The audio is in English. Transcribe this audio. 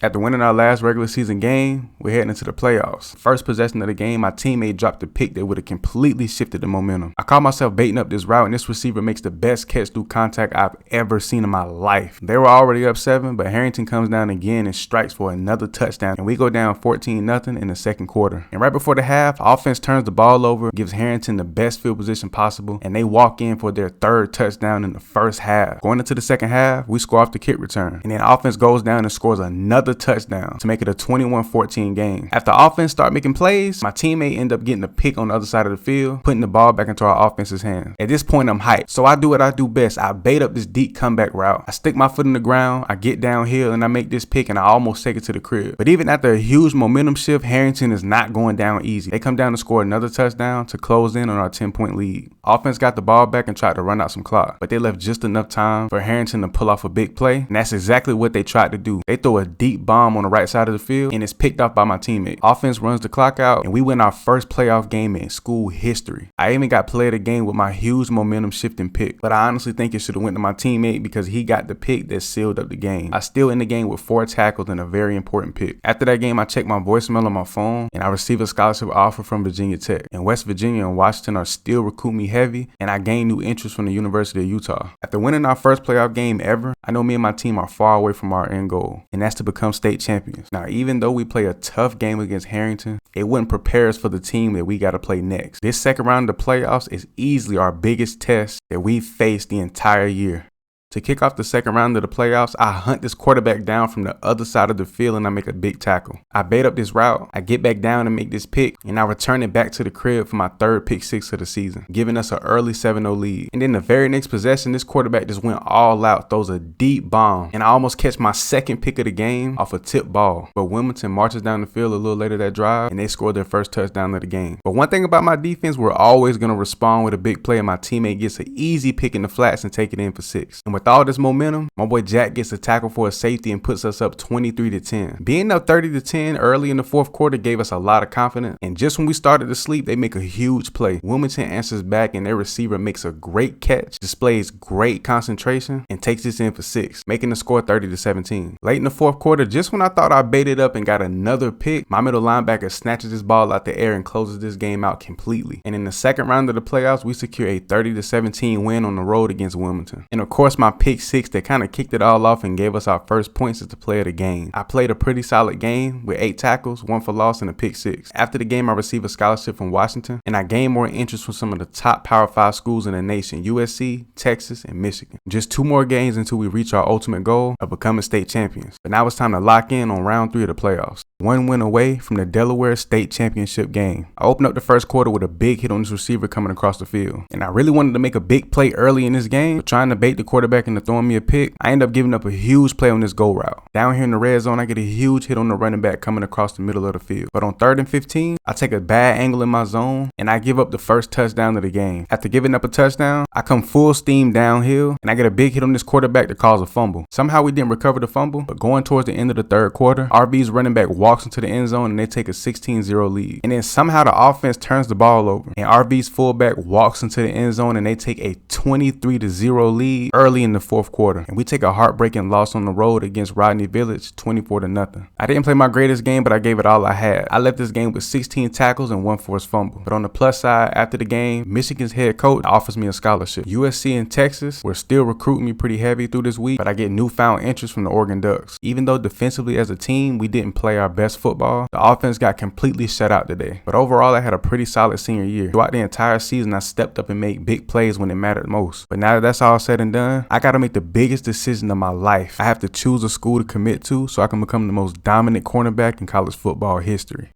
After winning our last regular season game, we're heading into the playoffs. First possession of the game, my teammate dropped a pick that would have completely shifted the momentum. I caught myself baiting up this route, and this receiver makes the best catch through contact I've ever seen in my life. They were already up 7, but Harrington comes down again and strikes for another touchdown, and we go down 14-0 in the second quarter. And right before the half, offense turns the ball over, gives Harrington the best field position possible, and they walk in for their third touchdown in the first half. Going into the second half, we score off the kick return, and then offense goes down and scores another touchdown to make it a 21-14 game. After offense start making plays, my teammate end up getting a pick on the other side of the field, putting the ball back into our offense's hands. At this point, I'm hyped, so I do what I do best. I bait up this deep comeback route. I stick my foot in the ground, I get downhill, and I make this pick, and I almost take it to the crib. But even after a huge momentum shift, Harrington is not going down easy. They come down to score another touchdown to close in on our 10-point lead. Offense got the ball back and tried to run out some clock, but they left just enough time for Harrington to pull off a big play, and that's exactly what they tried to do. They throw a deep bomb on the right side of the field, and it's picked off by my teammate. Offense runs the clock out, and we win our first playoff game in school history. I even got player of the game with my huge momentum shifting pick, but I honestly think it should have went to my teammate because he got the pick that sealed up the game. I still in the game with 4 tackles and a very important pick. After that game, I checked my voicemail on my phone, and I received a scholarship offer from Virginia Tech. And West Virginia and Washington are still recruiting me heavy, and I gained new interest from the University of Utah. After winning our first playoff game ever, I know me and my team are far away from our end goal, and that's to become state champions. Now, even though we play a tough game against Harrington, it wouldn't prepare us for the team that we got to play next. This second round of the playoffs is easily our biggest test that we've faced the entire year. To kick off the second round of the playoffs, I hunt this quarterback down from the other side of the field and I make a big tackle. I bait up this route, I get back down and make this pick, and I return it back to the crib for my third pick 6 of the season, giving us an early 7-0 lead. And then the very next possession, this quarterback just went all out, throws a deep bomb, and I almost catch my second pick of the game off a tip ball. But Wilmington marches down the field a little later that drive, and they scored their first touchdown of the game. But one thing about my defense, we're always going to respond with a big play, and my teammate gets an easy pick in the flats and take it in for 6. And with all this momentum, my boy Jack gets a tackle for a safety and puts us up 23-10. Being up 30-10 early in the fourth quarter gave us a lot of confidence, and just when we started to sleep, they make a huge play. Wilmington answers back, and their receiver makes a great catch, displays great concentration, and takes this in for 6, making the score 30-17. Late in the fourth quarter, just when I thought I baited up and got another pick, my middle linebacker snatches this ball out the air and closes this game out completely. And in the second round of the playoffs, we secure a 30-17 win on the road against Wilmington. And of course, my pick 6 that kind of kicked it all off and gave us our first points as the player of the game. I played a pretty solid game with 8 tackles, 1 for loss, and a pick 6. After the game, I received a scholarship from Washington, and I gained more interest from some of the top Power 5 schools in the nation, USC, Texas, and Michigan. Just 2 more games until we reach our ultimate goal of becoming state champions. But now it's time to lock in on round 3 of the playoffs. 1 win away from the Delaware State Championship game. I opened up the first quarter with a big hit on this receiver coming across the field, and I really wanted to make a big play early in this game, but trying to bait the quarterback into throwing me a pick, I end up giving up a huge play on this go route. Down here in the red zone, I get a huge hit on the running back coming across the middle of the field. But on 3rd and 15, I take a bad angle in my zone, and I give up the first touchdown of the game. After giving up a touchdown, I come full steam downhill, and I get a big hit on this quarterback that caused a fumble. Somehow we didn't recover the fumble, but going towards the end of the third quarter, RB's running back walks into the end zone, and they take a 16-0 lead. And then somehow the offense turns the ball over, and RB's fullback walks into the end zone, and they take a 23-0 lead early in the fourth quarter. And we take a heartbreaking loss on the road against Rodney Village, 24-0. I didn't play my greatest game, but I gave it all I had. I left this game with 16 tackles and 1 forced fumble. But on the plus side, after the game, Michigan's head coach offers me a scholarship. USC and Texas were still recruiting me pretty heavy through this week, but I get newfound interest from the Oregon Ducks. Even though defensively as a team, we didn't play our best football, the offense got completely shut out today. But overall, I had a pretty solid senior year. Throughout the entire season, I stepped up and made big plays when it mattered most. But now that that's all said and done, I got to make the biggest decision of my life. I have to choose a school to commit to so I can become the most dominant cornerback in college football history.